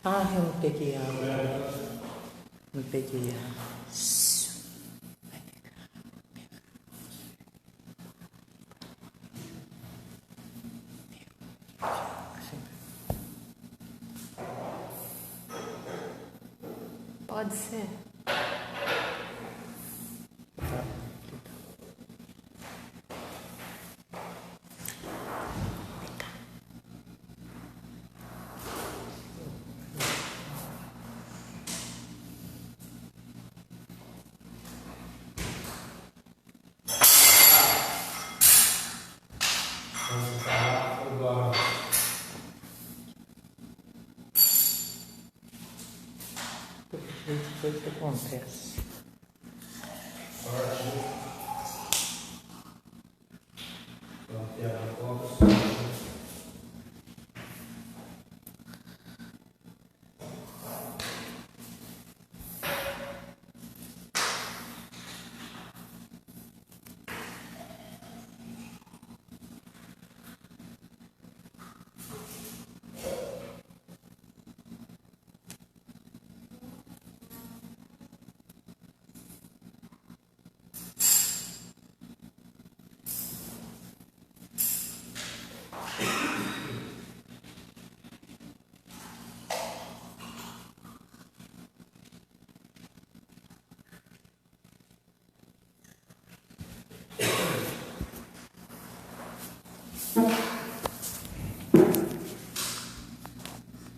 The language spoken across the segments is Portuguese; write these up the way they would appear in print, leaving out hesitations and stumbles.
Ah, eu não peguei água. Não peguei água. Pode ser. Depois que acontece.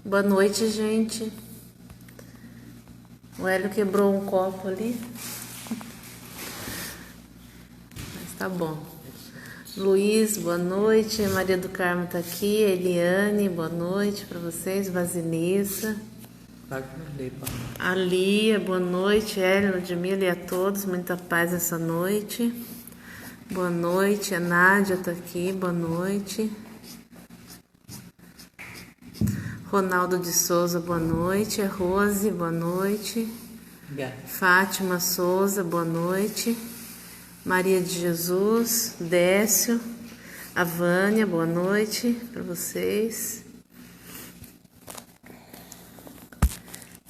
Boa noite, gente. O Hélio quebrou um copo ali. Mas tá bom. Luiz, boa noite. Maria do Carmo tá aqui. Eliane, boa noite para vocês. Vasilissa. A Lia, boa noite. Hélio, Ludmila e a todos. Muita paz essa noite. Boa noite. A Nádia tá aqui. Boa noite. Ronaldo de Souza, boa noite. A Rose, boa noite. Fátima Souza, boa noite. Maria de Jesus, Décio, a Vânia, boa noite para vocês.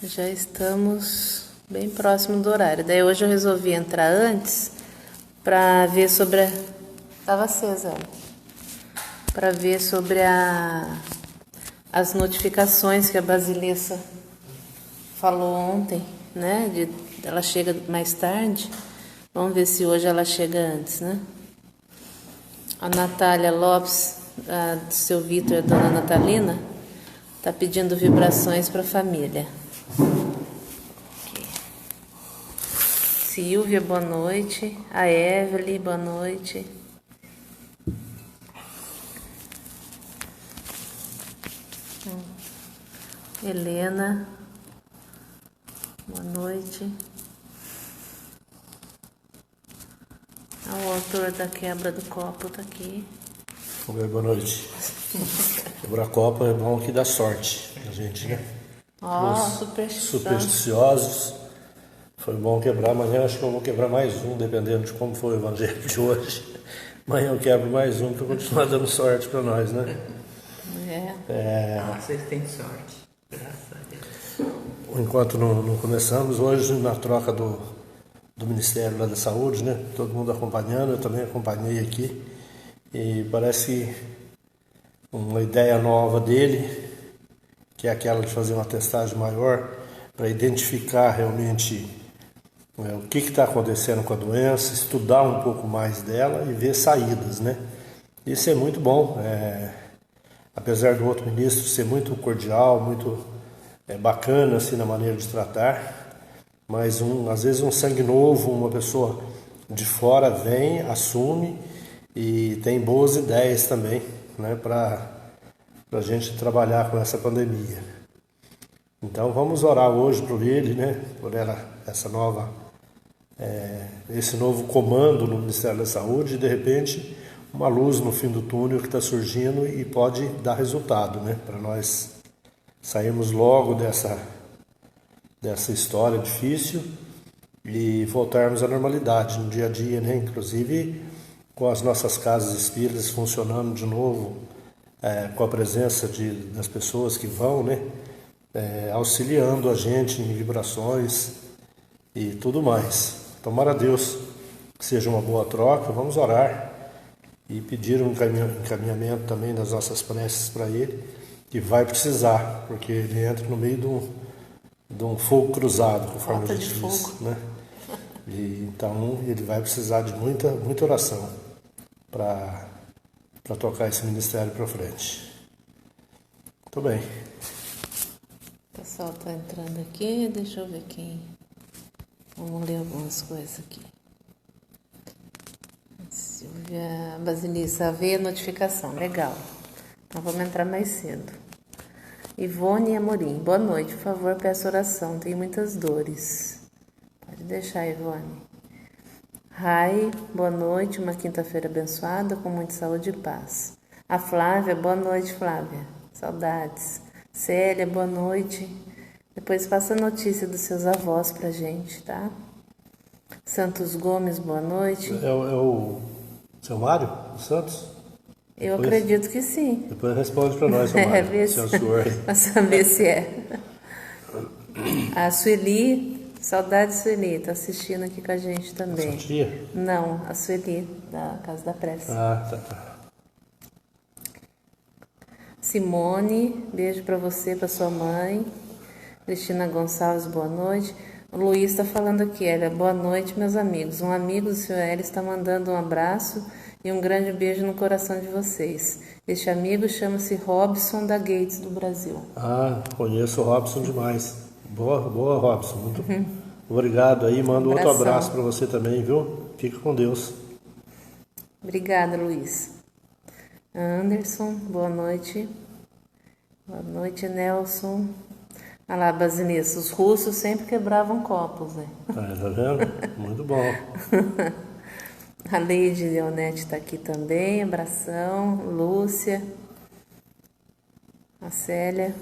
Já estamos bem próximo do horário. Daí hoje eu resolvi entrar antes para ver sobre a... Estava acesa, para ver sobre as notificações que a Basilessa falou ontem, né? Ela chega mais tarde. Vamos ver se hoje ela chega antes, né? A Natália Lopes, do seu Vitor e a dona Natalina, tá pedindo vibrações para a família. Aqui. Silvia, boa noite. A Evelyn, boa noite. Helena, boa noite. O autor da quebra do copo tá aqui. Boa noite. Quebrar copo é bom que dá sorte a gente, né? Supersticiosos. Foi bom quebrar, amanhã acho que eu vou quebrar mais um, dependendo de como foi o evangelho de hoje. Amanhã eu quebro mais um para continuar dando sorte para nós, né? Vocês têm sorte. Graças a Deus. Enquanto não começamos, hoje na troca do Ministério lá da Saúde, né? Todo mundo acompanhando, eu também acompanhei aqui. E parece uma ideia nova dele, que é aquela de fazer uma testagem maior para identificar realmente o que está acontecendo com a doença, estudar um pouco mais dela e ver saídas, né? Isso é muito bom. Apesar do outro ministro ser muito cordial, muito bacana assim, na maneira de tratar, mas às vezes um sangue novo, uma pessoa de fora vem, assume e tem boas ideias também, né, para a gente trabalhar com essa pandemia. Então vamos orar hoje por ele, né, por esse novo comando no Ministério da Saúde e de repente uma luz no fim do túnel que está surgindo e pode dar resultado, né, para nós sairmos logo dessa história difícil e voltarmos à normalidade no dia a dia, né? Inclusive com as nossas casas espíritas funcionando de novo, com a presença das pessoas que vão, né? auxiliando a gente em vibrações e tudo mais. Tomara a Deus que seja uma boa troca, vamos orar e pedir um encaminhamento também das nossas preces para ele, que vai precisar, porque ele entra no meio de um fogo cruzado, conforme a gente diz, né? E, então ele vai precisar de muita oração para tocar esse ministério para frente. Muito bem. O pessoal está entrando aqui, deixa eu ver quem. Vamos ler algumas coisas aqui. Silvia Basilissa, veio a notificação, legal. Então vamos entrar mais cedo. Ivone Amorim, boa noite, por favor, peço oração, tenho muitas dores. Pode deixar, Ivone. Rai, boa noite, uma quinta-feira abençoada, com muita saúde e paz. A Flávia, boa noite, Flávia, saudades. Célia, boa noite. Depois passa a notícia dos seus avós pra gente, tá? Santos Gomes, boa noite. É o seu Mário dos Santos? Eu acredito que sim. Depois responde para nós, seu Mário, seu senhor. Para saber se é. A Sueli, saudade Sueli, tá assistindo aqui com a gente também. A sua tia? Não, a Sueli, da Casa da Prece. Ah, tá. Simone, beijo para você, para sua mãe. Cristina Gonçalves, boa noite. O Luiz está falando aqui, boa noite, meus amigos. Um amigo do senhor Hélio está mandando um abraço e um grande beijo no coração de vocês. Este amigo chama-se Robson da Gates, do Brasil. Ah, conheço o Robson demais. Boa, Robson. Muito obrigado aí. Mando outro abraço para você também, viu? Fica com Deus. Obrigada, Luiz. Anderson, boa noite. Boa noite, Nelson. Olha lá, Basilissa, os russos sempre quebravam copos, né? Tá vendo? Muito bom. A Leide Leonete está aqui também, abração. Lúcia, a Célia.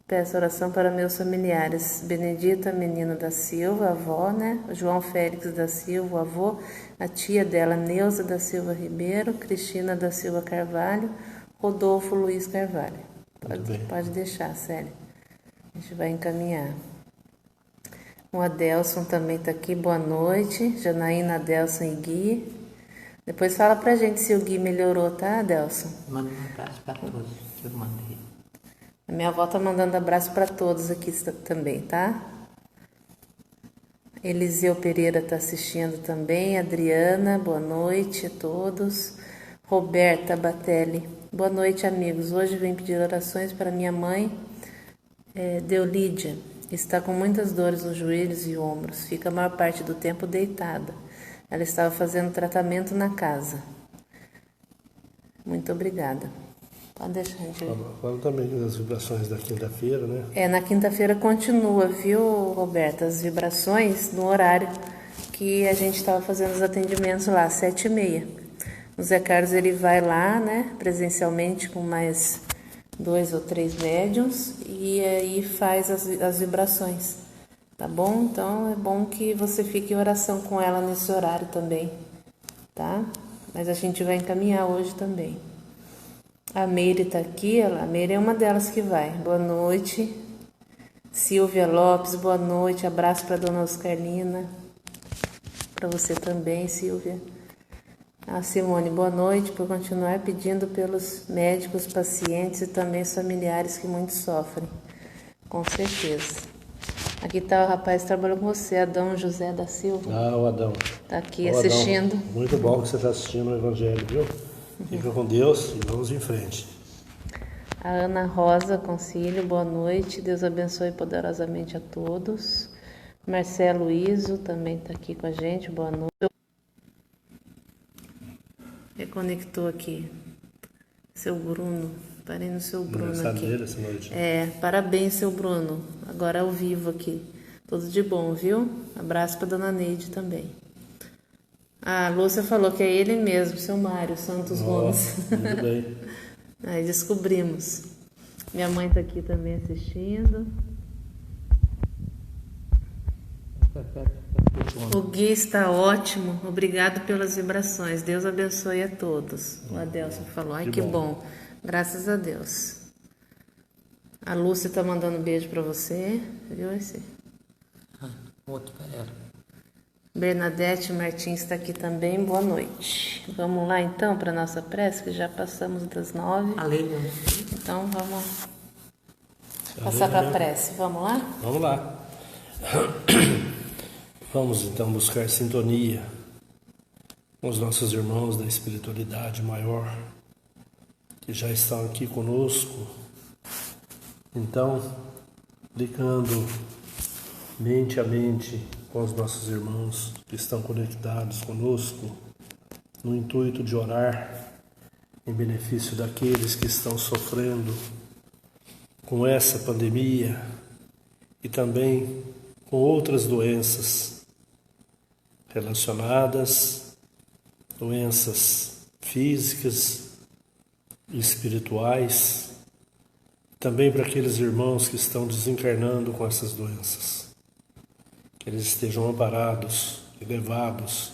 Peço oração para meus familiares. Benedita Menino da Silva, avó, né? João Félix da Silva, avô. A tia dela, Neuza da Silva Ribeiro. Cristina da Silva Carvalho. Rodolfo Luiz Carvalho. Pode deixar, Célia. A gente vai encaminhar. O Adelson também está aqui, boa noite. Janaína, Adelson e Gui. Depois fala pra gente se o Gui melhorou, tá, Adelson? Manda um abraço para todos que eu mandei. A minha avó tá mandando abraço para todos aqui também, tá? Eliseu Pereira tá assistindo também. Adriana, boa noite a todos. Roberta Batelli, boa noite, amigos. Hoje vim pedir orações para minha mãe, Deolídia. Está com muitas dores nos joelhos e ombros. Fica a maior parte do tempo deitada. Ela estava fazendo tratamento na casa. Muito obrigada. Pode deixar, gente. Fala também das vibrações da quinta-feira, né? Na quinta-feira continua, viu, Roberta? As vibrações no horário que a gente estava fazendo os atendimentos lá, 7h30. O Zé Carlos, ele vai lá, né, presencialmente com mais 2 ou 3 médiums e aí faz as vibrações, tá bom? Então é bom que você fique em oração com ela nesse horário também, tá? Mas a gente vai encaminhar hoje também. A Meire tá aqui, a Meire é uma delas que vai. Boa noite. Silvia Lopes, boa noite. Abraço para dona Oscarlina. Para você também, Silvia. A Simone, boa noite, por continuar pedindo pelos médicos, pacientes e também os familiares que muito sofrem. Com certeza. Aqui tá o rapaz que trabalhou com você, Adão José da Silva. Ah, o Adão. Tá aqui assistindo. Adão, muito bom que você está assistindo o Evangelho, viu? Fica com Deus e vamos em frente. A Ana Rosa Concílio, boa noite. Deus abençoe poderosamente a todos. Marcelo Iso também está aqui com a gente, boa noite. Reconectou aqui. Seu Bruno. Parei no seu Bruno aqui. Essa noite. Parabéns, seu Bruno. Agora ao vivo aqui. Tudo de bom, viu? Abraço para dona Neide também. A Lúcia falou que é ele mesmo, seu Mário Santos Gomes. Muito bem. Aí descobrimos. Minha mãe está aqui também assistindo. O Gui está ótimo. Obrigado pelas vibrações. Deus abençoe a todos. O Adelson falou. Ai, que bom. Graças a Deus. A Lúcia tá mandando um beijo pra você, viu esse? Outro para ela. Bernadette Martins está aqui também, boa noite. Vamos lá então para nossa prece, que já passamos das 9. A Leila. Então vamos passar para a prece, vamos lá? Vamos lá. Vamos então buscar sintonia com os nossos irmãos da espiritualidade maior, que já estão aqui conosco. Então, ligando mente a mente com os nossos irmãos que estão conectados conosco, no intuito de orar em benefício daqueles que estão sofrendo com essa pandemia e também com outras doenças relacionadas, doenças físicas e espirituais, também para aqueles irmãos que estão desencarnando com essas doenças, que eles estejam amparados e levados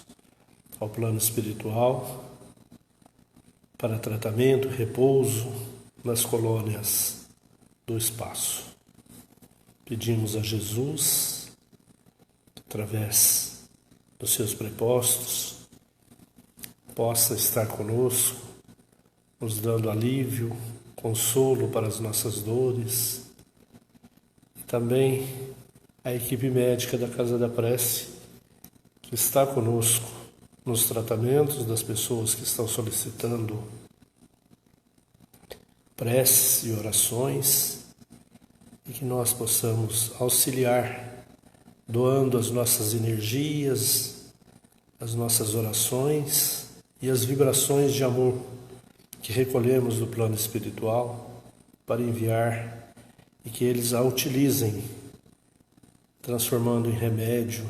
ao plano espiritual para tratamento e repouso nas colônias do espaço. Pedimos a Jesus, através dos seus prepostos, possa estar conosco, nos dando alívio, consolo para as nossas dores, e também a equipe médica da Casa da Prece, que está conosco nos tratamentos das pessoas que estão solicitando preces e orações, e que nós possamos auxiliar, doando as nossas energias, as nossas orações e as vibrações de amor que recolhemos do plano espiritual para enviar e que eles a utilizem, transformando em remédio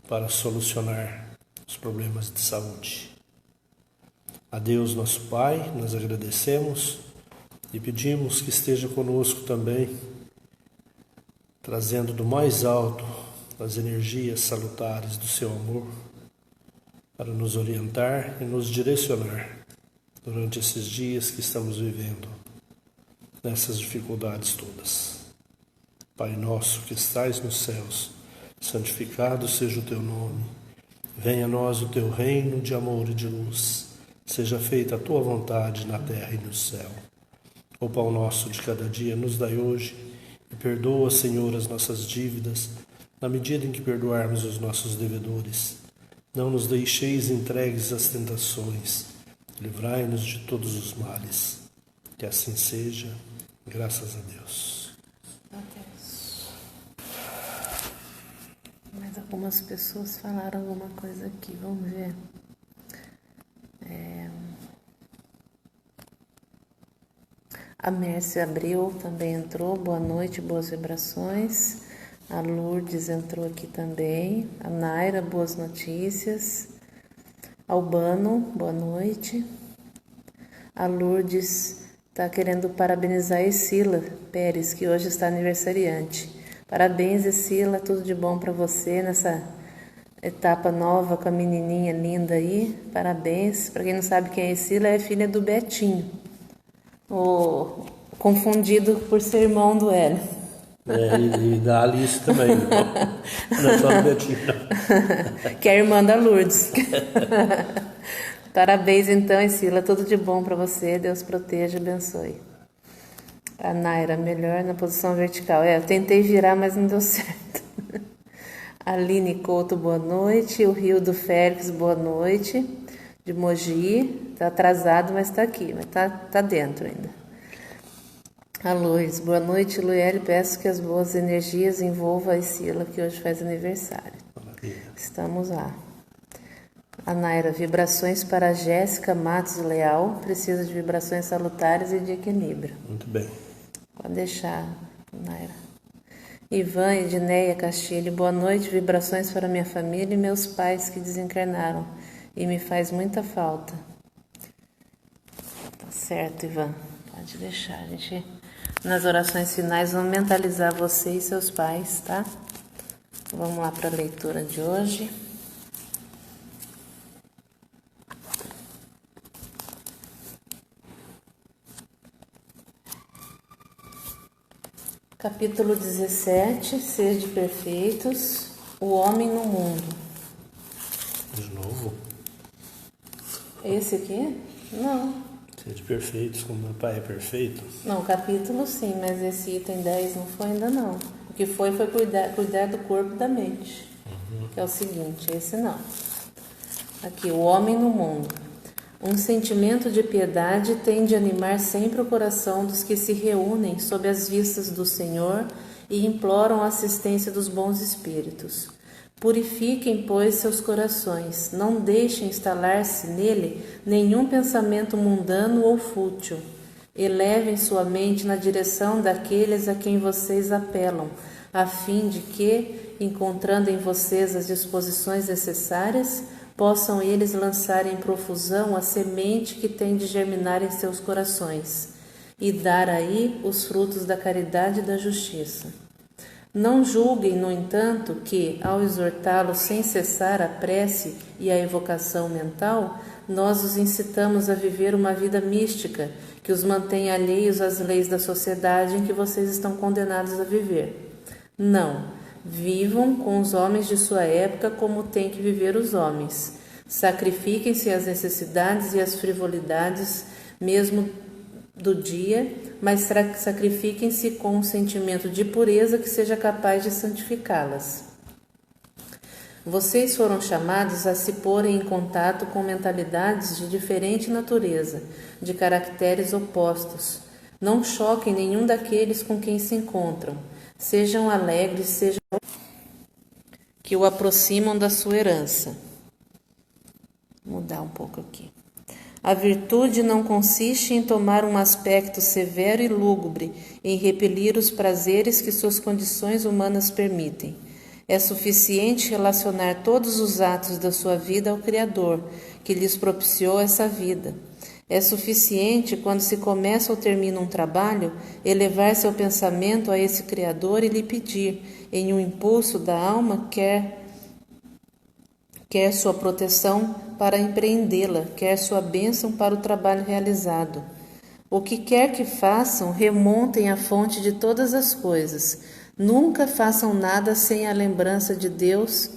para solucionar os problemas de saúde. A Deus nosso Pai, nós agradecemos e pedimos que esteja conosco também, trazendo do mais alto as energias salutares do seu amor, para nos orientar e nos direcionar durante esses dias que estamos vivendo, nessas dificuldades todas. Pai nosso que estais nos céus, santificado seja o teu nome. Venha a nós o teu reino de amor e de luz. Seja feita a tua vontade na terra e no céu. O pão nosso de cada dia nos dai hoje, e perdoa, Senhor, as nossas dívidas, na medida em que perdoarmos os nossos devedores. Não nos deixeis entregues às tentações, livrai-nos de todos os males. Que assim seja, graças a Deus. Mas algumas pessoas falaram alguma coisa aqui, vamos ver. A Mércia Abreu também entrou, boa noite, boas vibrações. A Lourdes entrou aqui também. A Naira, boas notícias. Albano, boa noite. A Lourdes está querendo parabenizar a Escila Pérez, que hoje está aniversariante. Parabéns, Escila, tudo de bom para você nessa etapa nova com a menininha linda aí. Parabéns. Para quem não sabe quem é Escila, é filha do Betinho, o confundido por ser irmão do Hélio. E da Alice também, não é só do Betinho, não. Que é a irmã da Lourdes. Parabéns então, Escila, tudo de bom para você, Deus proteja e abençoe. A Naira, melhor na posição vertical. Eu tentei virar, mas não deu certo. Aline Couto, boa noite. O Rio do Félix, boa noite. De Mogi, tá atrasado, mas tá aqui, mas tá dentro ainda. A Luiz, boa noite, Luiele. Peço que as boas energias envolvam a Escila, que hoje faz aniversário. Maravilha. Estamos lá. A Naira, vibrações para a Jéssica Matos Leal. Precisa de vibrações salutares e de equilíbrio. Muito bem. Pode deixar, Naira. Ivan Edneia Castilho, boa noite. Vibrações para minha família e meus pais que desencarnaram. E me faz muita falta. Tá certo, Ivan. Pode deixar, a gente. Nas orações finais, vamos mentalizar você e seus pais, tá? Vamos lá para a leitura de hoje. Capítulo 17, Sede perfeitos, o homem no mundo. De novo. Esse aqui? Não. Sede perfeitos, como meu Pai é perfeito. Não, capítulo sim, mas esse item 10 não foi ainda não. O que foi cuidar do corpo e da mente. Que é o seguinte, esse não. Aqui, o homem no mundo. Um sentimento de piedade tende a animar sempre o coração dos que se reúnem sob as vistas do Senhor e imploram a assistência dos bons espíritos. Purifiquem, pois, seus corações, não deixem instalar-se nele nenhum pensamento mundano ou fútil. Elevem sua mente na direção daqueles a quem vocês apelam, a fim de que, encontrando em vocês as disposições necessárias, possam eles lançar em profusão a semente que tem de germinar em seus corações e dar aí os frutos da caridade e da justiça. Não julguem, no entanto, que, ao exortá-los sem cessar a prece e a evocação mental, nós os incitamos a viver uma vida mística que os mantém alheios às leis da sociedade em que vocês estão condenados a viver. Não. Vivam com os homens de sua época como têm que viver os homens. Sacrifiquem-se às necessidades e às frivolidades mesmo do dia, mas sacrifiquem-se com um sentimento de pureza que seja capaz de santificá-las. Vocês foram chamados a se porem em contato com mentalidades de diferente natureza, de caracteres opostos. Não choquem nenhum daqueles com quem se encontram. Sejam alegres, sejam que o aproximam da sua herança. Vou mudar um pouco aqui. A virtude não consiste em tomar um aspecto severo e lúgubre, em repelir os prazeres que suas condições humanas permitem. É suficiente relacionar todos os atos da sua vida ao Criador, que lhes propiciou essa vida. É suficiente, quando se começa ou termina um trabalho, elevar seu pensamento a esse Criador e lhe pedir, em um impulso da alma, quer sua proteção para empreendê-la, quer sua bênção para o trabalho realizado. O que quer que façam, remontem à fonte de todas as coisas. Nunca façam nada sem a lembrança de Deus,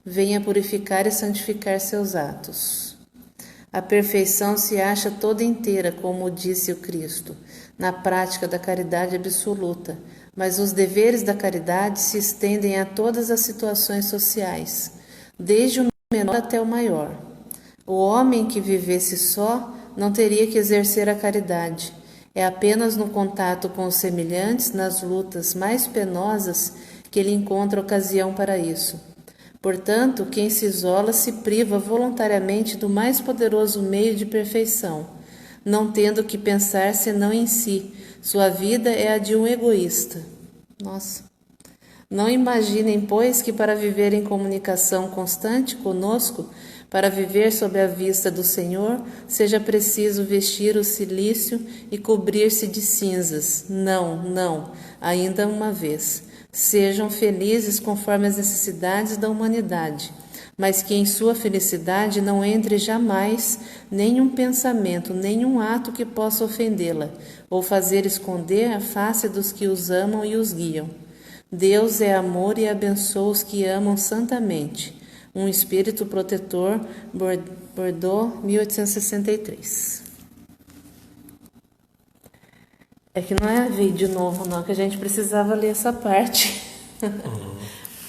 venha purificar e santificar seus atos. A perfeição se acha toda inteira, como disse o Cristo, na prática da caridade absoluta, mas os deveres da caridade se estendem a todas as situações sociais, desde o menor até o maior. O homem que vivesse só não teria que exercer a caridade. É apenas no contato com os semelhantes, nas lutas mais penosas, que ele encontra ocasião para isso. Portanto, quem se isola se priva voluntariamente do mais poderoso meio de perfeição, não tendo que pensar senão em si. Sua vida é a de um egoísta. Nossa! Não imaginem, pois, que para viver em comunicação constante conosco, para viver sob a vista do Senhor, seja preciso vestir o cilício e cobrir-se de cinzas. Não, não, ainda uma vez. Sejam felizes conforme as necessidades da humanidade, mas que em sua felicidade não entre jamais nenhum pensamento, nenhum ato que possa ofendê-la, ou fazer esconder a face dos que os amam e os guiam. Deus é amor e abençoa os que amam santamente. Um espírito protetor, Bordeaux, 1863. É que não é vídeo novo, não, que a gente precisava ler essa parte.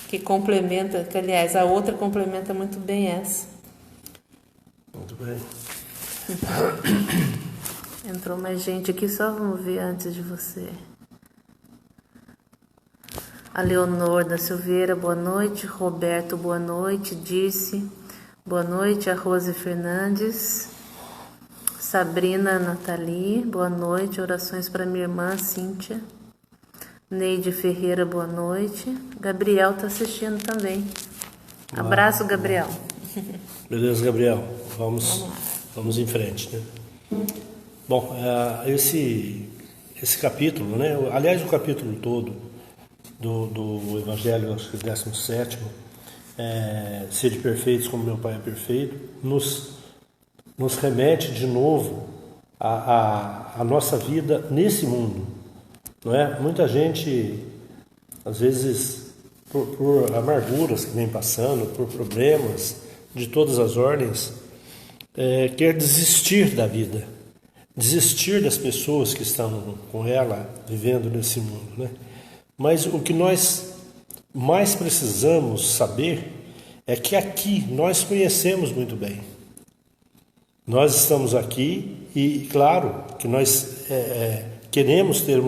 Que complementa, que aliás, a outra complementa muito bem essa. Muito bem. Entrou mais gente aqui, só vamos ver antes de você. A Leonor da Silveira, boa noite. Roberto, boa noite. Dirce, boa noite. A Rose Fernandes. Sabrina Nathalie, boa noite. Orações para minha irmã Cíntia. Neide Ferreira, boa noite. Gabriel está assistindo também. Olá. Abraço, Gabriel. Beleza, Gabriel. Vamos em frente, né? Bom, esse capítulo, né? Aliás, o capítulo todo do Evangelho, acho que 17º, Sede perfeitos como meu Pai é perfeito, nos remete de novo à nossa vida nesse mundo. não é? Muita gente, às vezes, por amarguras que vem passando, por problemas de todas as ordens, quer desistir da vida, desistir das pessoas que estão com ela, vivendo nesse mundo, né? Mas o que nós mais precisamos saber é que aqui nós conhecemos muito bem. Nós estamos aqui e, claro, que nós queremos ter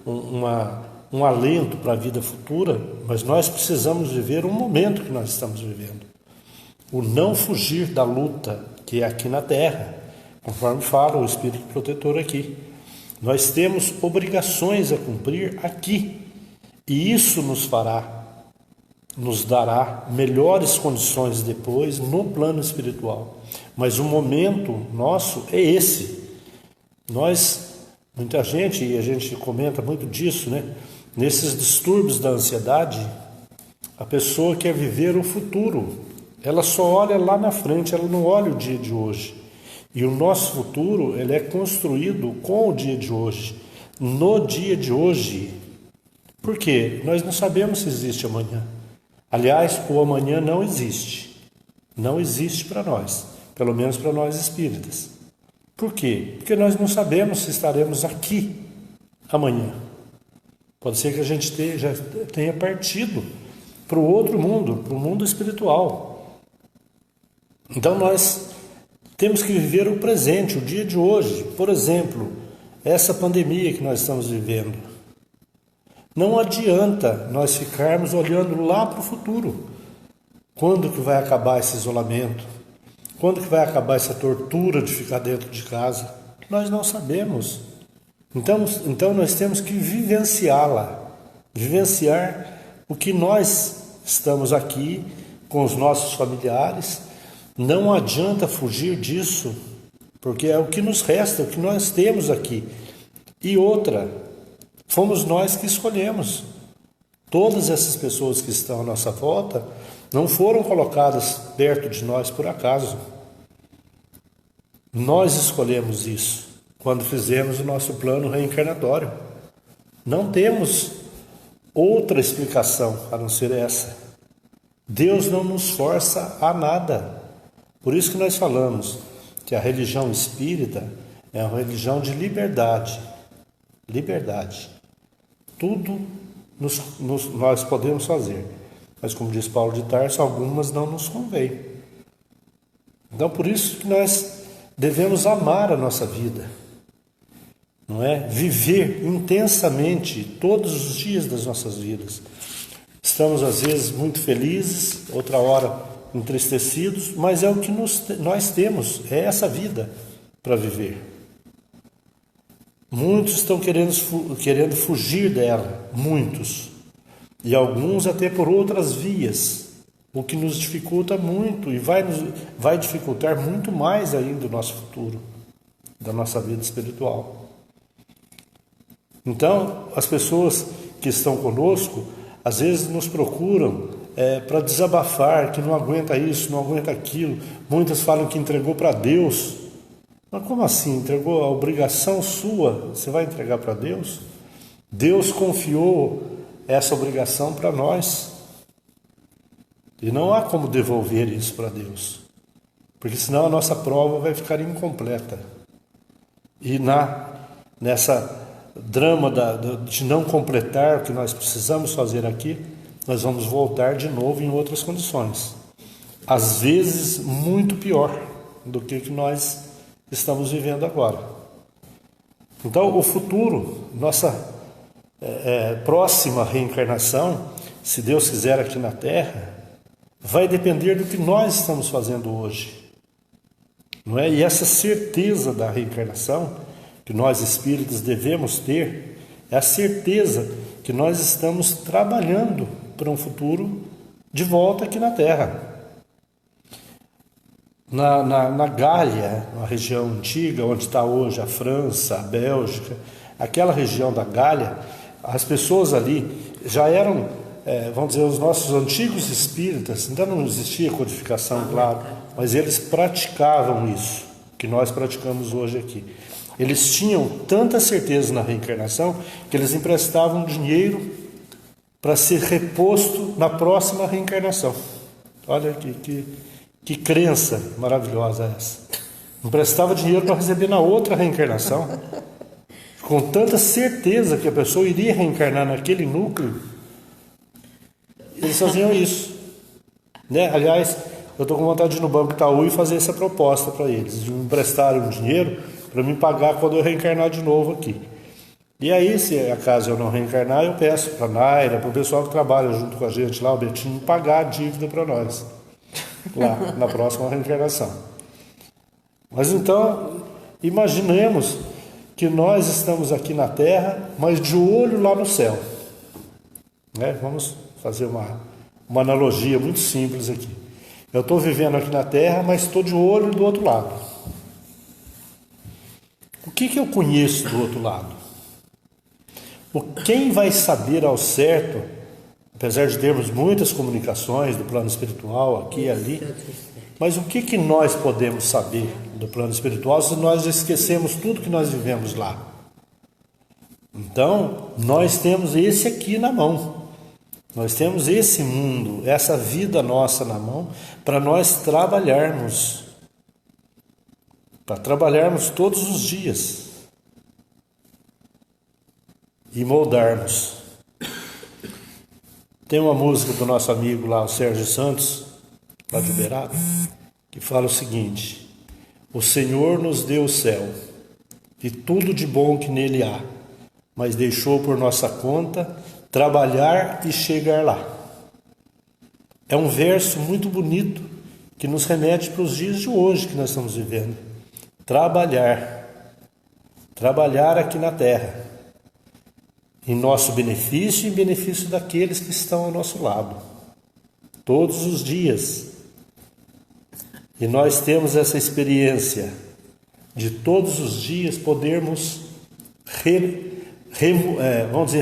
um alento para a vida futura, mas nós precisamos viver o momento que nós estamos vivendo. O não fugir da luta que é aqui na Terra, conforme fala o Espírito Protetor aqui. Nós temos obrigações a cumprir aqui, e isso nos dará melhores condições depois no plano espiritual. Mas o momento nosso é esse. Muita gente, e a gente comenta muito disso, né? Nesses distúrbios da ansiedade, a pessoa quer viver o futuro. Ela só olha lá na frente, ela não olha o dia de hoje. E o nosso futuro, ele é construído com o dia de hoje, no dia de hoje. Por quê? Nós não sabemos se existe amanhã. Aliás, o amanhã não existe. Não existe para nós, pelo menos para nós espíritas. Por quê? Porque nós não sabemos se estaremos aqui amanhã. Pode ser que a gente já tenha partido para o outro mundo, para o mundo espiritual. Então nós temos que viver o presente, o dia de hoje. Por exemplo, essa pandemia que nós estamos vivendo. Não adianta nós ficarmos olhando lá para o futuro. Quando que vai acabar esse isolamento? Quando que vai acabar essa tortura de ficar dentro de casa? Nós não sabemos. Então nós temos que vivenciá-la. Vivenciar o que nós estamos aqui com os nossos familiares. Não adianta fugir disso, porque é o que nos resta, o que nós temos aqui. E outra, fomos nós que escolhemos. Todas essas pessoas que estão à nossa volta não foram colocadas perto de nós por acaso. Nós escolhemos isso quando fizemos o nosso plano reencarnatório. Não temos outra explicação a não ser essa. Deus não nos força a nada. Por isso que nós falamos que a religião espírita é uma religião de liberdade. Liberdade. Tudo nós podemos fazer. Mas como diz Paulo de Tarso, algumas não nos convém. Então por isso que nós devemos amar a nossa vida. Não é? Viver intensamente todos os dias das nossas vidas. Estamos às vezes muito felizes, outra hora entristecidos, mas é o que nós temos, é essa vida para viver. Muitos estão querendo fugir dela, muitos, e alguns até por outras vias, o que nos dificulta muito e vai dificultar muito mais ainda o nosso futuro, da nossa vida espiritual. Então, as pessoas que estão conosco, às vezes nos procuram para desabafar, que não aguenta isso, não aguenta aquilo. Muitas falam que entregou para Deus. Mas como assim? Entregou a obrigação sua? Você vai entregar para Deus? Deus confiou essa obrigação para nós. E não há como devolver isso para Deus. Porque senão a nossa prova vai ficar incompleta. E nessa drama de não completar o que nós precisamos fazer aqui, nós vamos voltar de novo em outras condições. Às vezes, muito pior do que nós estamos vivendo agora. Então, o futuro, nossa próxima reencarnação, se Deus quiser aqui na Terra, vai depender do que nós estamos fazendo hoje. Não é? E essa certeza da reencarnação, que nós espíritas devemos ter, é a certeza que nós estamos trabalhando para um futuro de volta aqui na Terra. Na Gália, uma região antiga, onde está hoje a França, a Bélgica, aquela região da Gália, as pessoas ali já eram, vamos dizer, os nossos antigos espíritas. Ainda não existia codificação, claro, mas eles praticavam isso, que nós praticamos hoje aqui. Eles tinham tanta certeza na reencarnação que eles emprestavam dinheiro para ser reposto na próxima reencarnação. Olha que crença maravilhosa essa. Emprestava dinheiro para receber na outra reencarnação, com tanta certeza que a pessoa iria reencarnar naquele núcleo. Eles faziam isso, né? Aliás, eu estou com vontade de ir no Banco Itaú e fazer essa proposta para eles, de me emprestarem um dinheiro para me pagar quando eu reencarnar de novo aqui. E aí, se acaso eu não reencarnar, eu peço para a Naira, para o pessoal que trabalha junto com a gente lá, o Betinho, pagar a dívida para nós, lá na próxima reencarnação. Mas então, imaginemos que nós estamos aqui na Terra, mas de olho lá no céu. Né? Vamos fazer uma analogia muito simples aqui. Eu estou vivendo aqui na Terra, mas estou de olho do outro lado. O que eu conheço do outro lado? Quem vai saber ao certo, apesar de termos muitas comunicações do plano espiritual aqui e ali, mas o que nós podemos saber do plano espiritual se nós esquecemos tudo que nós vivemos lá? Então, nós temos esse aqui na mão. Nós temos esse mundo, essa vida nossa na mão, para nós trabalharmos. Para trabalharmos todos os dias. E moldarmos. Tem uma música do nosso amigo lá, o Sérgio Santos, lá de Uberaba, que fala o seguinte: o Senhor nos deu o céu e tudo de bom que nele há, mas deixou por nossa conta trabalhar e chegar lá. É um verso muito bonito que nos remete para os dias de hoje que nós estamos vivendo. Trabalhar aqui na Terra, em nosso benefício e em benefício daqueles que estão ao nosso lado, todos os dias. E nós temos essa experiência de todos os dias podermos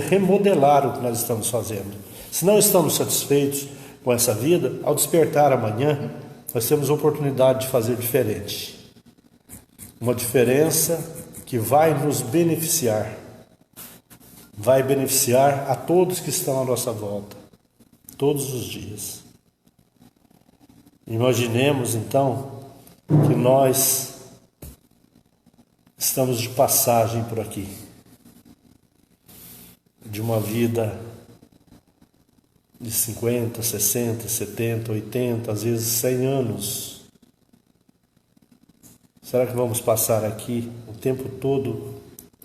remodelar o que nós estamos fazendo. Se não estamos satisfeitos com essa vida, ao despertar amanhã, nós temos a oportunidade de fazer diferente. Uma diferença que vai nos beneficiar. Vai beneficiar a todos que estão à nossa volta, todos os dias. Imaginemos então que nós estamos de passagem por aqui, de uma vida de 50, 60, 70, 80, às vezes 100 anos. Será que vamos passar aqui o tempo todo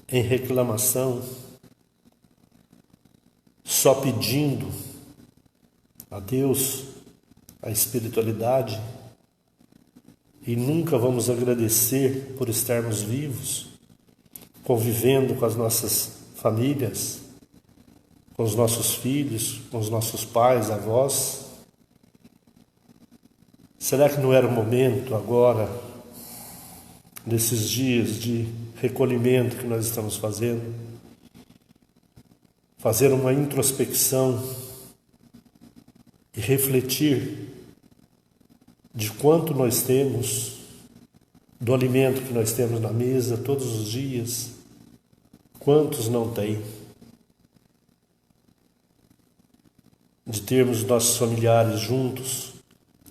em reclamação, só pedindo a Deus, a espiritualidade, e nunca vamos agradecer por estarmos vivos, convivendo com as nossas famílias, com os nossos filhos, com os nossos pais, avós? Será que não era o momento agora, nesses dias de recolhimento que nós estamos fazendo, fazer uma introspecção e refletir de quanto nós temos, do alimento que nós temos na mesa todos os dias, quantos não têm? De termos nossos familiares juntos,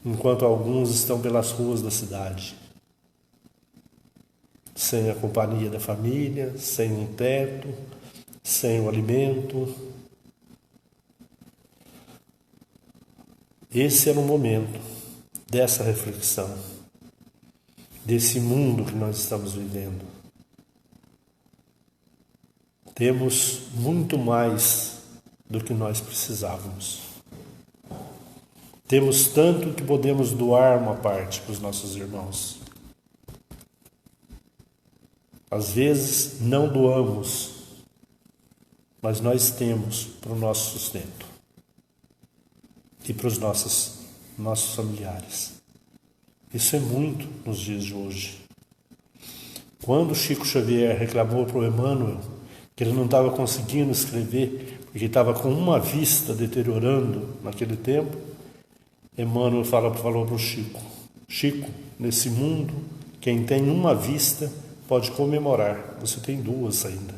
enquanto alguns estão pelas ruas da cidade, sem a companhia da família, sem um teto, sem o alimento. Esse era o momento dessa reflexão, desse mundo que nós estamos vivendo. Temos muito mais do que nós precisávamos. Temos tanto que podemos doar uma parte para os nossos irmãos. Às vezes não doamos, mas nós temos para o nosso sustento e para os nossos familiares. Isso é muito nos dias de hoje. Quando Chico Xavier reclamou para o Emmanuel que ele não estava conseguindo escrever, porque estava com uma vista deteriorando naquele tempo, Emmanuel falou para o Chico: Chico, nesse mundo, quem tem uma vista pode comemorar. Você tem duas ainda.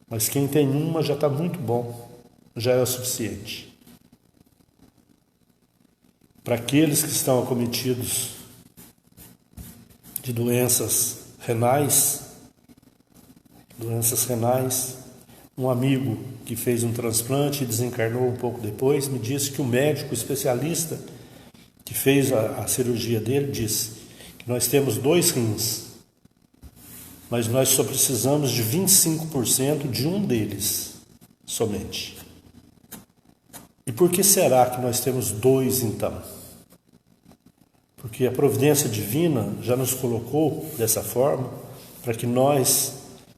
Mas quem tem uma já está muito bom, já é o suficiente. Para aqueles que estão acometidos de doenças renais, um amigo que fez um transplante e desencarnou um pouco depois, me disse que o médico especialista que fez a cirurgia dele disse que nós temos 2 rins, mas nós só precisamos de 25% de um deles somente. E por que será que nós temos 2 então? Porque a providência divina já nos colocou dessa forma para que nós,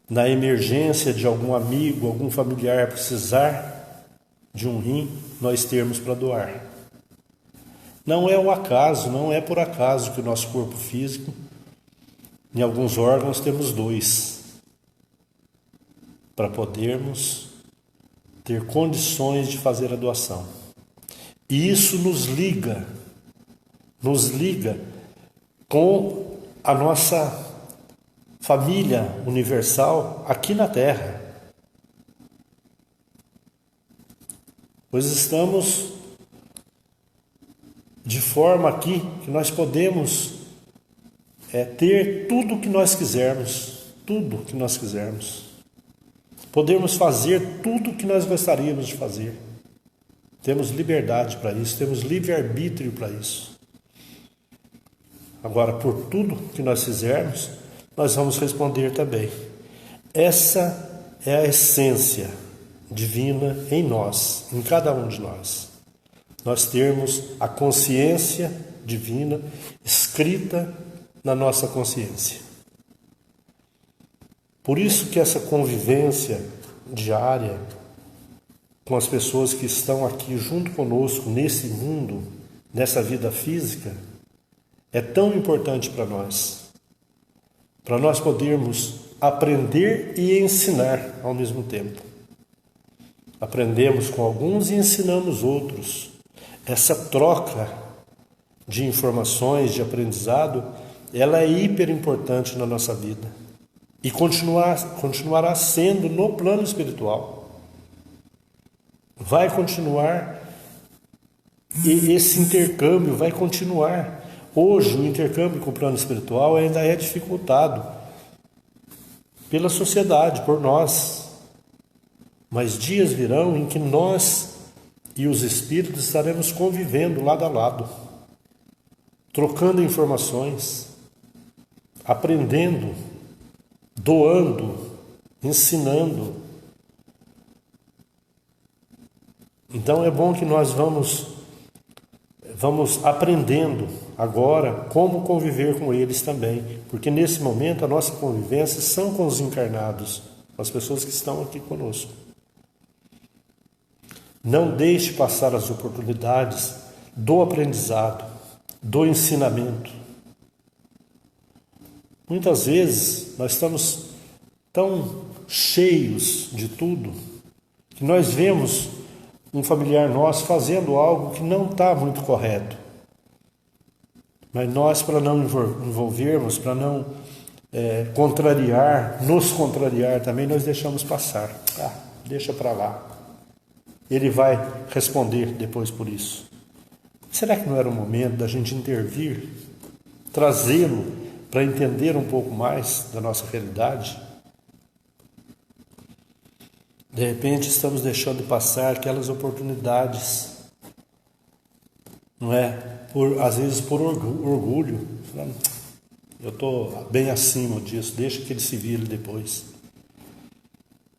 na emergência de algum amigo, algum familiar precisar de um rim, nós termos para doar. Não é o acaso, não é por acaso que o nosso corpo físico, em alguns órgãos, temos 2, para podermos ter condições de fazer a doação. E isso nos liga com a nossa família universal aqui na Terra. Pois estamos de forma aqui que nós podemos ter tudo o que nós quisermos, Podemos fazer tudo o que nós gostaríamos de fazer. Temos liberdade para isso, temos livre-arbítrio para isso. Agora, por tudo que nós fizermos, nós vamos responder também. Essa é a essência divina em nós, em cada um de nós. Nós termos a consciência divina escrita na nossa consciência. Por isso que essa convivência diária com as pessoas que estão aqui junto conosco nesse mundo, nessa vida física, é tão importante para nós podermos aprender e ensinar ao mesmo tempo. Aprendemos com alguns e ensinamos outros. Essa troca de informações, de aprendizado, ela é hiper importante na nossa vida e continuará sendo no plano espiritual. Vai continuar, e esse intercâmbio vai continuar. Hoje o intercâmbio com o plano espiritual ainda é dificultado pela sociedade, por nós. Mas dias virão em que nós e os espíritos estaremos convivendo lado a lado, trocando informações, aprendendo, doando, ensinando. Então é bom que nós vamos aprendendo agora como conviver com eles também, porque nesse momento a nossa convivência são com os encarnados, com as pessoas que estão aqui conosco. Não deixe passar as oportunidades do aprendizado, do ensinamento. Muitas vezes nós estamos tão cheios de tudo que nós vemos um familiar nosso fazendo algo que não está muito correto. Mas nós, para não envolvermos, para não nos contrariar também, nós deixamos passar. Deixa para lá. Ele vai responder depois por isso. Será que não era o momento da gente intervir, trazê-lo para entender um pouco mais da nossa realidade? De repente estamos deixando passar aquelas oportunidades, não é? Às vezes por orgulho. Eu estou bem acima disso, deixa que ele se vire depois.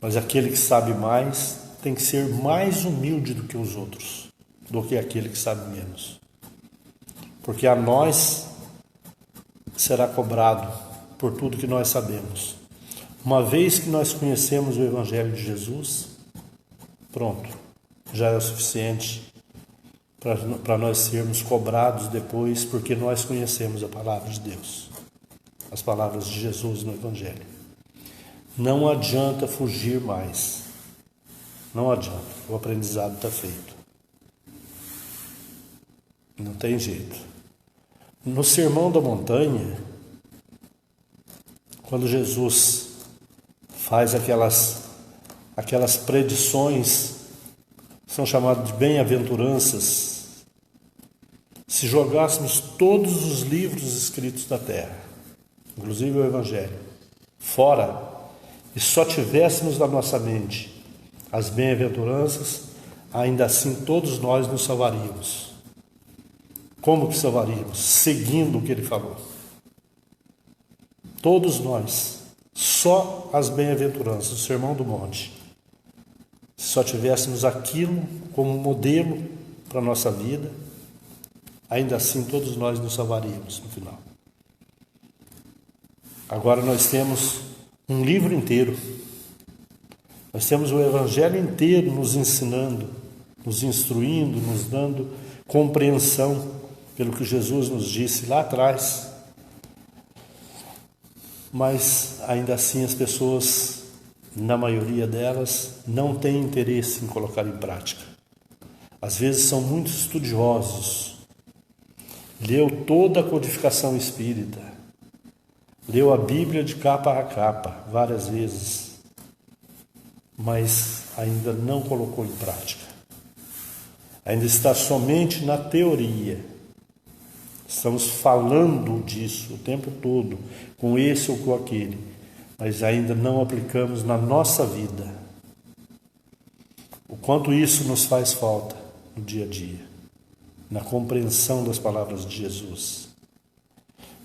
Mas aquele que sabe mais tem que ser mais humilde do que os outros, do que aquele que sabe menos. Porque a nós será cobrado por tudo que nós sabemos. Uma vez que nós conhecemos o Evangelho de Jesus, pronto, já é o suficiente para nós sermos cobrados depois, porque nós conhecemos a palavra de Deus, as palavras de Jesus no Evangelho. Não adianta fugir mais, não adianta, o aprendizado está feito. Não tem jeito. No Sermão da Montanha, quando Jesus faz aquelas predições, são chamadas de bem-aventuranças, se jogássemos todos os livros escritos da terra, inclusive o Evangelho, fora, e só tivéssemos na nossa mente as bem-aventuranças, ainda assim todos nós nos salvaríamos. Como que salvaríamos? Seguindo o que ele falou. Todos nós, só as bem-aventuranças, o Sermão do Monte. Se só tivéssemos aquilo como modelo para a nossa vida, ainda assim todos nós nos salvaríamos no final. Agora nós temos um livro inteiro. Nós temos o Evangelho inteiro nos ensinando, nos instruindo, nos dando compreensão pelo que Jesus nos disse lá atrás. Mas ainda assim as pessoas, na maioria delas, não têm interesse em colocar em prática. Às vezes são muito estudiosos, leu toda a codificação espírita, leu a Bíblia de capa a capa várias vezes, mas ainda não colocou em prática. Ainda está somente na teoria. Estamos falando disso o tempo todo, com esse ou com aquele, mas ainda não aplicamos na nossa vida. O quanto isso nos faz falta no dia a dia, na compreensão das palavras de Jesus.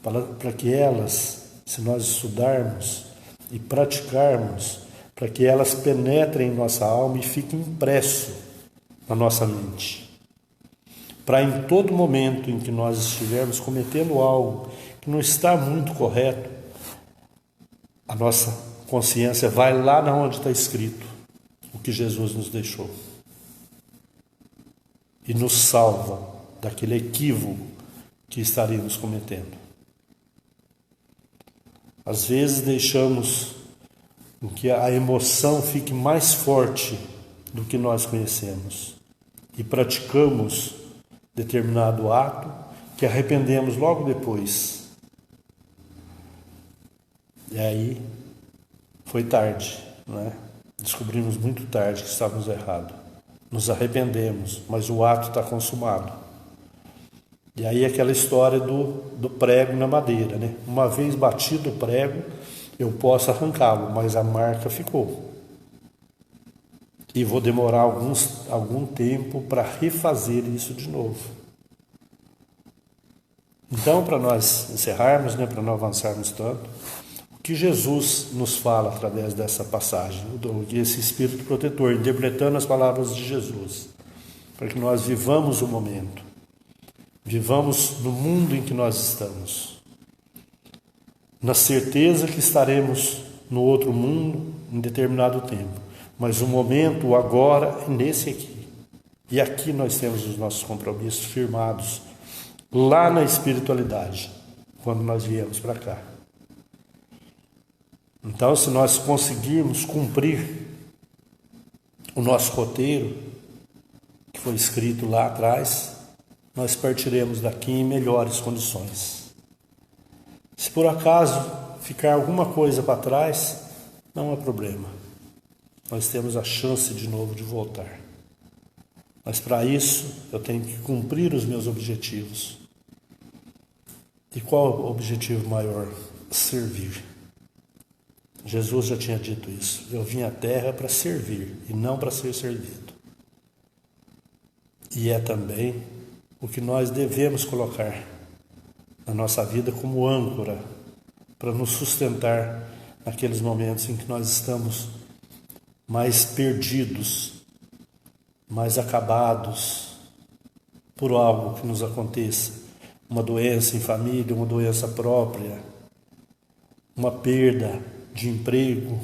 Para que elas, se nós estudarmos e praticarmos, para que elas penetrem em nossa alma e fiquem impresso na nossa mente. Para em todo momento em que nós estivermos cometendo algo que não está muito correto, a nossa consciência vai lá na onde está escrito o que Jesus nos deixou e nos salva daquele equívoco que estaríamos cometendo. Às vezes deixamos que a emoção fique mais forte do que nós conhecemos e praticamos determinado ato que arrependemos logo depois. E aí foi tarde, não é? Descobrimos muito tarde que estávamos errados. Nos arrependemos, mas o ato está consumado. E aí aquela história do prego na madeira, né? Uma vez batido o prego, eu posso arrancá-lo, mas a marca ficou. E vou demorar algum tempo para refazer isso de novo. Então, para nós encerrarmos, né, para não avançarmos tanto, o que Jesus nos fala através dessa passagem, esse Espírito protetor, interpretando as palavras de Jesus, para que nós vivamos o momento, vivamos no mundo em que nós estamos, na certeza que estaremos no outro mundo em determinado tempo. Mas o momento, o agora, é nesse aqui. E aqui nós temos os nossos compromissos firmados, lá na espiritualidade, quando nós viemos para cá. Então, se nós conseguirmos cumprir o nosso roteiro, que foi escrito lá atrás, nós partiremos daqui em melhores condições. Se por acaso ficar alguma coisa para trás, não há problema. Nós temos a chance de novo de voltar. Mas para isso, eu tenho que cumprir os meus objetivos. E qual o objetivo maior? Servir. Jesus já tinha dito isso. Eu vim à terra para servir e não para ser servido. E é também o que nós devemos colocar na nossa vida como âncora para nos sustentar naqueles momentos em que nós estamos mais perdidos, mais acabados por algo que nos aconteça, uma doença em família, uma doença própria, uma perda de emprego,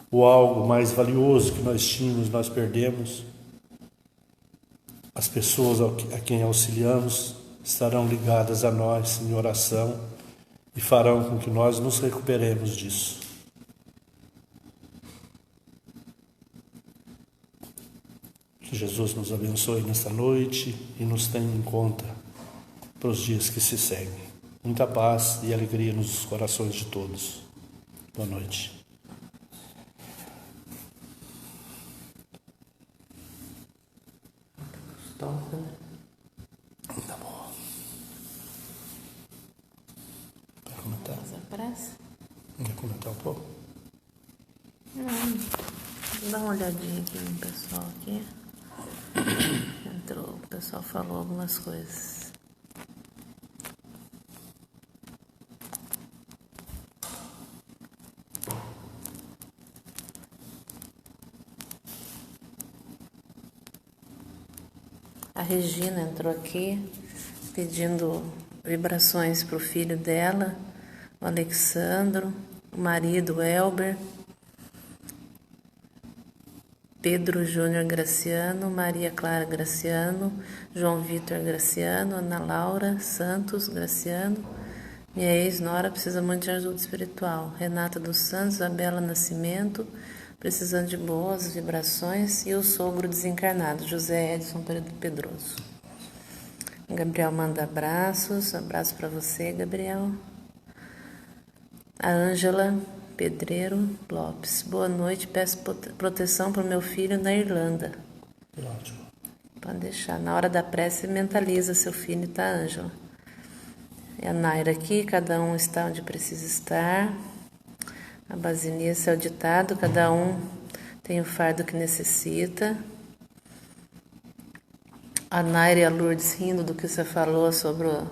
ou algo mais valioso que nós tínhamos, nós perdemos. As pessoas a quem auxiliamos estarão ligadas a nós em oração e farão com que nós nos recuperemos disso. Que Jesus nos abençoe nesta noite e nos tenha em conta para os dias que se seguem. Muita paz e alegria nos corações de todos. Boa noite. Gostosa, né? Tá bom. Quer comentar? Essa pressa? Quer comentar um pouco? Vou dar uma olhadinha aqui no pessoal aqui. Entrou, o pessoal falou algumas coisas. A Regina entrou aqui pedindo vibrações para o filho dela, o Alexandro, o marido, o Elber, Pedro Júnior Graciano, Maria Clara Graciano, João Vitor Graciano, Ana Laura Santos Graciano, minha ex-nora precisa muito de ajuda espiritual, Renata dos Santos, Isabela Nascimento, precisando de boas vibrações, e o sogro desencarnado, José Edson Pedroso. Gabriel manda abraços, abraço para você, Gabriel. A Ângela Pedreiro Lopes, boa noite, peço proteção para o meu filho na Irlanda. Ótimo. Pode deixar, na hora da prece mentaliza seu filho, tá, Ângela? É a Naira aqui, cada um está onde precisa estar. A Basilice é o ditado, cada um tem o fardo que necessita. A Naira e a Lourdes rindo do que você falou sobre o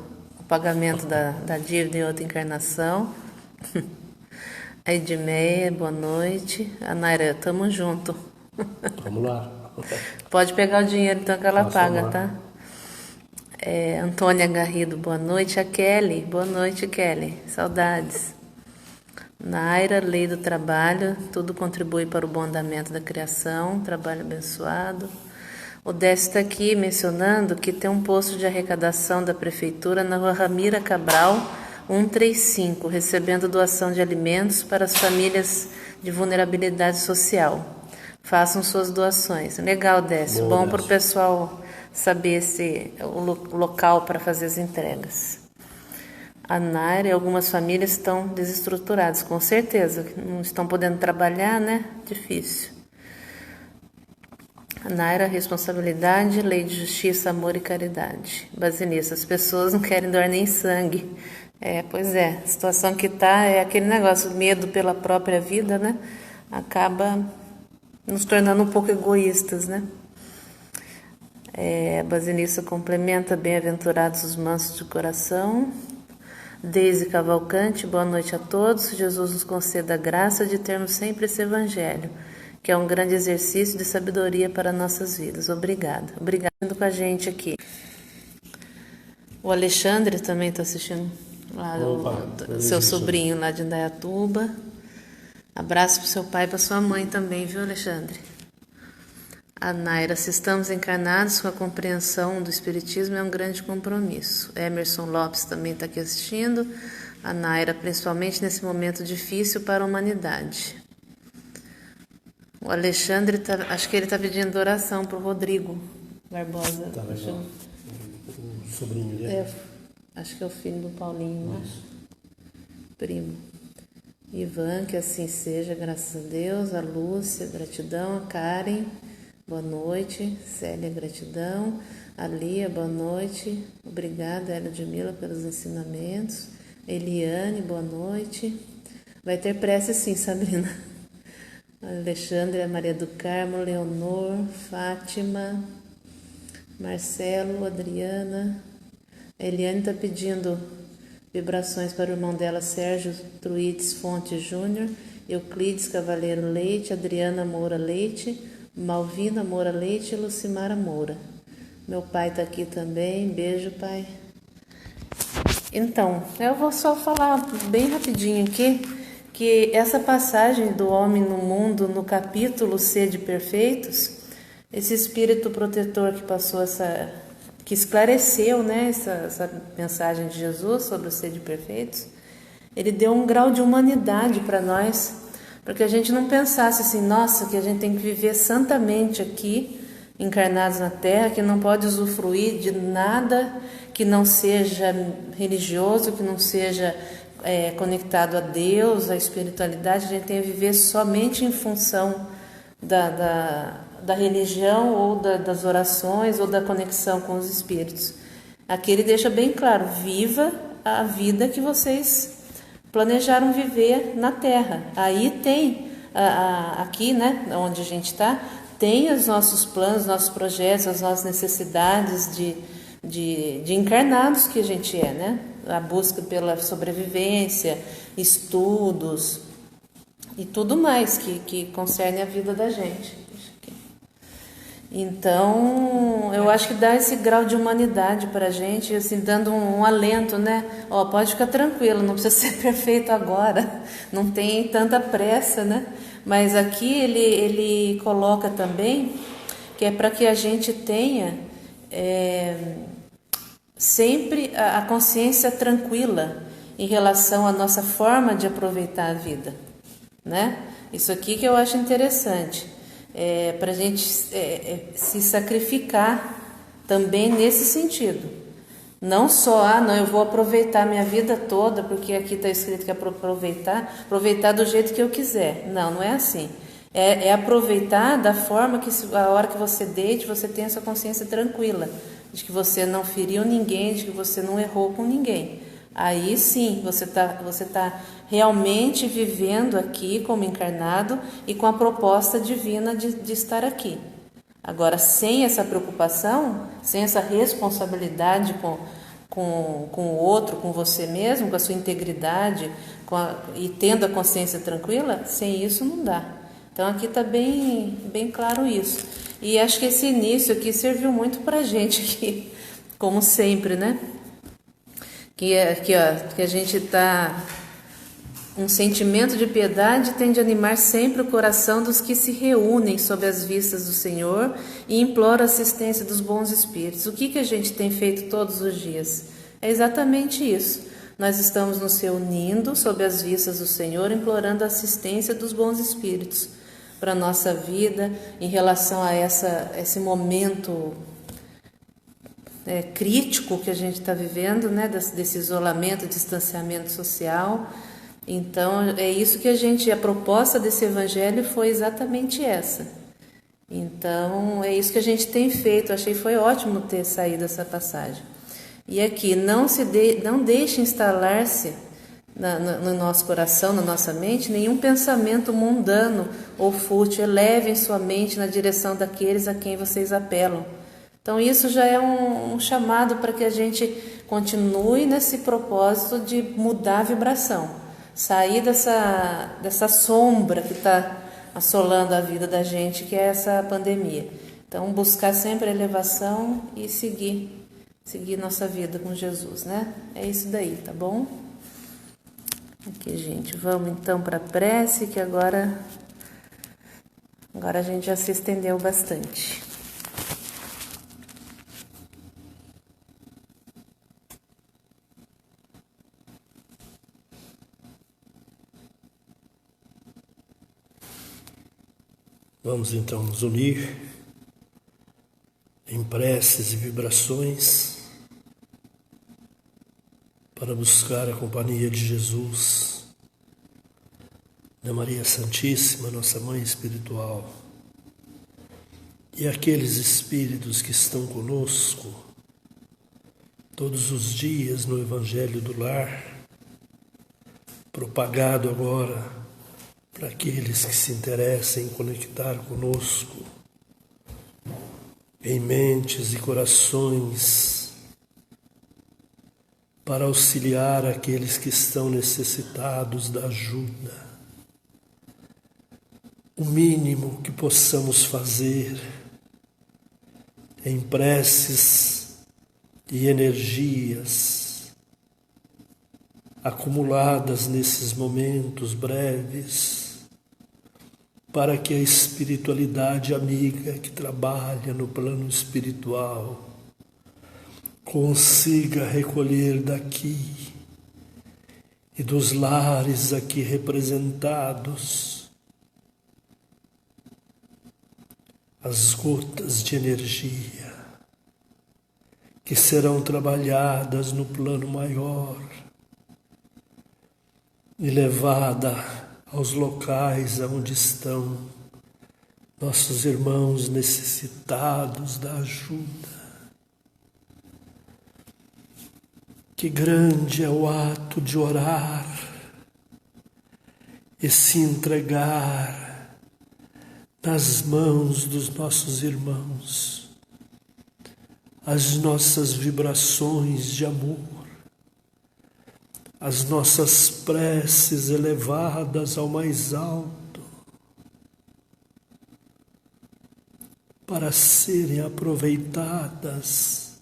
pagamento da dívida em outra encarnação. A Edmeia, boa noite. A Naira, tamo junto. Vamos lá. Pode pegar o dinheiro então que ela Posso paga, tomar. tá? Antônia Garrido, boa noite. A Kelly, boa noite, Kelly. Saudades. Naira, lei do trabalho, tudo contribui para o bom andamento da criação, trabalho abençoado. O Décio está aqui mencionando que tem um posto de arrecadação da prefeitura na rua Ramira Cabral, 135, recebendo doação de alimentos para as famílias de vulnerabilidade social. Façam suas doações. Legal, Décio. Boa, Bom para o pessoal saber o local para fazer as entregas. A Naira e algumas famílias estão desestruturadas, com certeza. Não estão podendo trabalhar, né? Difícil. A Naira, responsabilidade, lei de justiça, amor e caridade. Basilice, as pessoas não querem doar nem sangue. Pois é, a situação que está é aquele negócio, medo pela própria vida, né? Acaba nos tornando um pouco egoístas, né? A Basilice complementa, bem-aventurados os mansos de coração. Deise Cavalcante, boa noite a todos. Jesus nos conceda a graça de termos sempre esse evangelho, que é um grande exercício de sabedoria para nossas vidas. Obrigada. Obrigada por com a gente aqui. O Alexandre também está assistindo lá, seu sobrinho lá de Indaiatuba. Abraço para o seu pai e para sua mãe também, viu, Alexandre? A Naira, se estamos encarnados com a compreensão do Espiritismo, é um grande compromisso. Emerson Lopes também está aqui assistindo. A Naira, principalmente nesse momento difícil para a humanidade. O Alexandre, acho que ele está pedindo oração para o Rodrigo Barbosa. Tá legal. O sobrinho dele. Acho que é o filho do Paulinho, né? Primo. Ivan, que assim seja, graças a Deus. A Lúcia, gratidão. A Karen, boa noite. Célia, gratidão. A Lia, boa noite. Obrigada, Ludmila, pelos ensinamentos. Eliane, boa noite. Vai ter prece sim, Sabrina. Alexandre, a Maria do Carmo, Leonor, Fátima, Marcelo, Adriana. A Eliane está pedindo vibrações para o irmão dela, Sérgio Truites Fonte Júnior, Euclides Cavaleiro Leite, Adriana Moura Leite, Malvina Moura Leite e Lucimara Moura. Meu pai está aqui também. Beijo, pai. Então, eu vou só falar bem rapidinho aqui que essa passagem do homem no mundo, no capítulo Sede Perfeitos, esse espírito protetor que passou que esclareceu, né, essa mensagem de Jesus sobre os Sede Perfeitos, ele deu um grau de humanidade para nós, para que a gente não pensasse assim, nossa, que a gente tem que viver santamente aqui, encarnados na Terra, que não pode usufruir de nada que não seja religioso, que não seja conectado a Deus, à espiritualidade, a gente tem que viver somente em função da religião ou das orações ou da conexão com os espíritos. Aqui ele deixa bem claro: viva a vida que vocês planejaram viver na Terra. Aí tem, aqui, né, onde a gente está, tem os nossos planos, nossos projetos, as nossas necessidades de encarnados que a gente é, né? A busca pela sobrevivência, estudos e tudo mais que concerne a vida da gente. Então, eu acho que dá esse grau de humanidade para a gente, assim, dando um alento, né? Ó, pode ficar tranquilo, não precisa ser perfeito agora, não tem tanta pressa, né? Mas aqui ele coloca também que é para que a gente tenha sempre a consciência tranquila em relação à nossa forma de aproveitar a vida, né? Isso aqui que eu acho interessante. Para a gente se sacrificar também nesse sentido. Não só, não, eu vou aproveitar minha vida toda, porque aqui está escrito que é para aproveitar do jeito que eu quiser. Não, não é assim. É aproveitar da forma que a hora que você deite, você tenha sua consciência tranquila, de que você não feriu ninguém, de que você não errou com ninguém. Aí sim, você tá realmente vivendo aqui como encarnado e com a proposta divina de estar aqui. Agora, sem essa preocupação, sem essa responsabilidade com o outro, com você mesmo, com a sua integridade e tendo a consciência tranquila, sem isso não dá. Então aqui está bem, bem claro isso. E acho que esse início aqui serviu muito para a gente aqui, como sempre, né? Que a gente está... Um sentimento de piedade tende a animar sempre o coração dos que se reúnem sob as vistas do Senhor e imploram a assistência dos bons espíritos. O que a gente tem feito todos os dias? É exatamente isso. Nós estamos nos reunindo sob as vistas do Senhor, implorando a assistência dos bons espíritos para a nossa vida, em relação a esse momento crítico que a gente está vivendo, né, desse isolamento, distanciamento social. Então, é isso que a proposta desse evangelho foi exatamente essa. Então, é isso que a gente tem feito. Achei que foi ótimo ter saído essa passagem. E aqui, não deixe instalar-se no nosso coração, na nossa mente, nenhum pensamento mundano ou fútil. Elevem sua mente na direção daqueles a quem vocês apelam. Então, isso já é um chamado para que a gente continue nesse propósito de mudar a vibração. Sair dessa sombra que está assolando a vida da gente, que é essa pandemia. Então, buscar sempre a elevação e seguir nossa vida com Jesus, né? É isso daí, tá bom? Aqui, gente, vamos então para a prece, que agora a gente já se estendeu bastante. Vamos então nos unir em preces e vibrações para buscar a companhia de Jesus, da Maria Santíssima, nossa Mãe Espiritual, e aqueles espíritos que estão conosco todos os dias no Evangelho do Lar, propagado agora para aqueles que se interessem em conectar conosco, em mentes e corações, para auxiliar aqueles que estão necessitados da ajuda. O mínimo que possamos fazer em preces e energias acumuladas nesses momentos breves, para que a espiritualidade amiga que trabalha no plano espiritual consiga recolher daqui e dos lares aqui representados as gotas de energia que serão trabalhadas no plano maior, e levada aos locais onde estão nossos irmãos necessitados da ajuda. Que grande é o ato de orar e se entregar nas mãos dos nossos irmãos, as nossas vibrações de amor, as nossas preces elevadas ao mais alto, para serem aproveitadas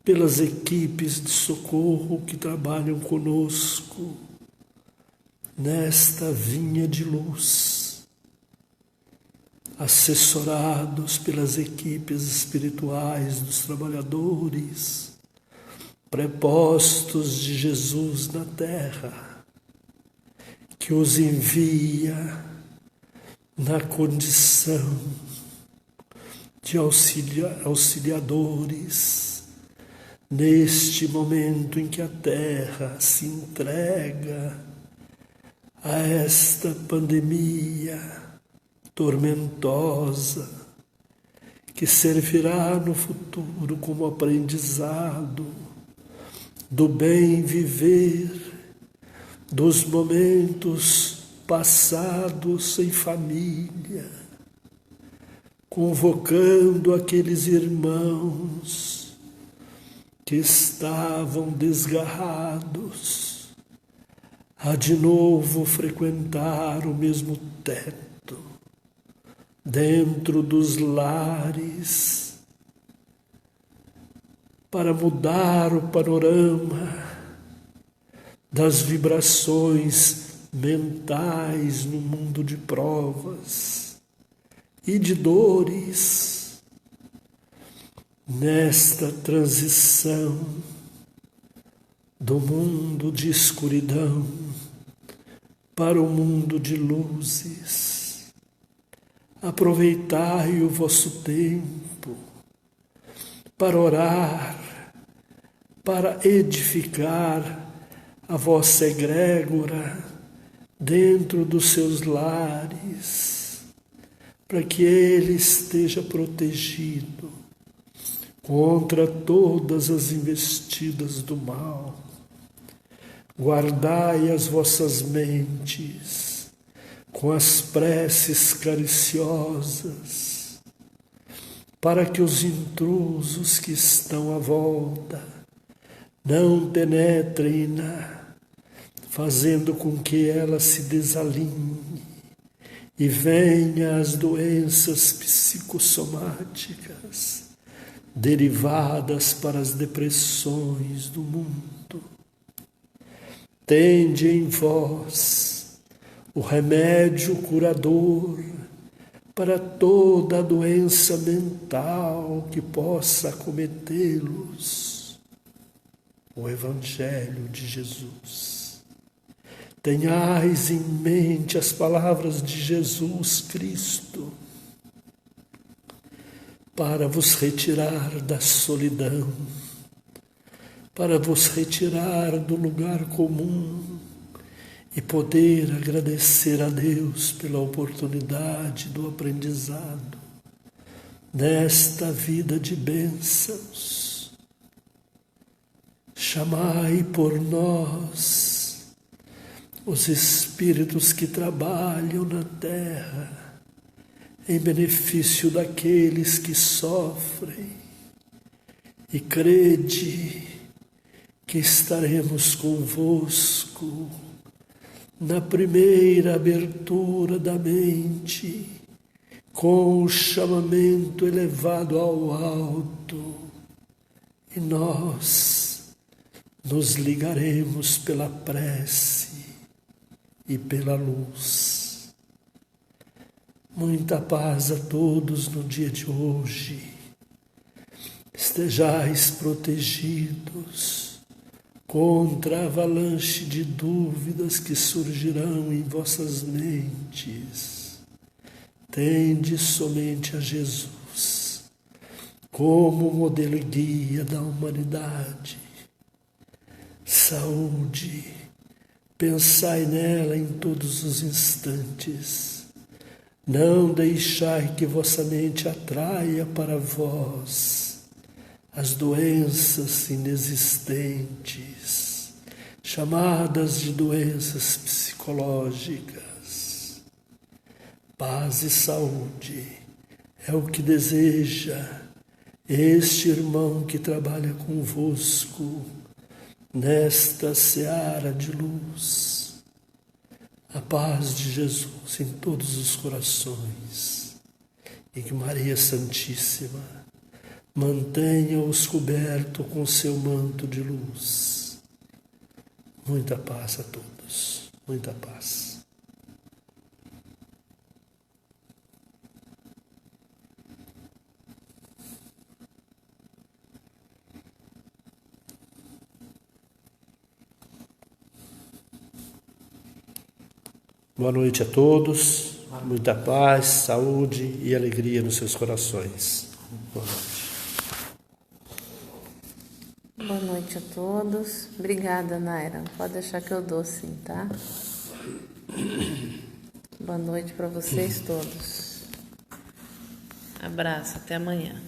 pelas equipes de socorro que trabalham conosco nesta vinha de luz, assessorados pelas equipes espirituais dos trabalhadores, prepostos de Jesus na terra, que os envia na condição de auxiliadores neste momento em que a terra se entrega a esta pandemia tormentosa, que servirá no futuro como aprendizado do bem viver, dos momentos passados em família, convocando aqueles irmãos que estavam desgarrados a de novo frequentar o mesmo teto, dentro dos lares, para mudar o panorama das vibrações mentais no mundo de provas e de dores, nesta transição do mundo de escuridão para o mundo de luzes. Aproveitai o vosso tempo para orar, para edificar a vossa egrégora dentro dos seus lares, para que ele esteja protegido contra todas as investidas do mal. Guardai as vossas mentes com as preces cariciosas, para que os intrusos que estão à volta não penetrem-na, fazendo com que ela se desalinhe e venha as doenças psicossomáticas derivadas para as depressões do mundo. Tende em vós o remédio curador para toda a doença mental que possa acometê-los, o Evangelho de Jesus. Tenhais em mente as palavras de Jesus Cristo, para vos retirar da solidão, para vos retirar do lugar comum e poder agradecer a Deus pela oportunidade do aprendizado nesta vida de bênçãos. Chamai por nós os espíritos que trabalham na terra em benefício daqueles que sofrem, e crede que estaremos convosco na primeira abertura da mente, com o chamamento elevado ao alto, e nós nos ligaremos pela prece e pela luz. Muita paz a todos no dia de hoje. Estejais protegidos contra a avalanche de dúvidas que surgirão em vossas mentes. Tende somente a Jesus como modelo e guia da humanidade. Saúde, Pensai nela em todos os instantes. Não deixai que vossa mente atraia para vós as doenças inexistentes, chamadas de doenças psicológicas. Paz e saúde é o que deseja este irmão que trabalha convosco nesta seara de luz. A paz de Jesus em todos os corações e que Maria Santíssima mantenha-os coberto com seu manto de luz. Muita paz a todos, muita paz. Boa noite a todos, muita paz, saúde e alegria nos seus corações. Boa noite. Boa noite a todos. Obrigada, Naira. Pode deixar que eu dou sim, tá? Boa noite para vocês todos. Abraço, até amanhã.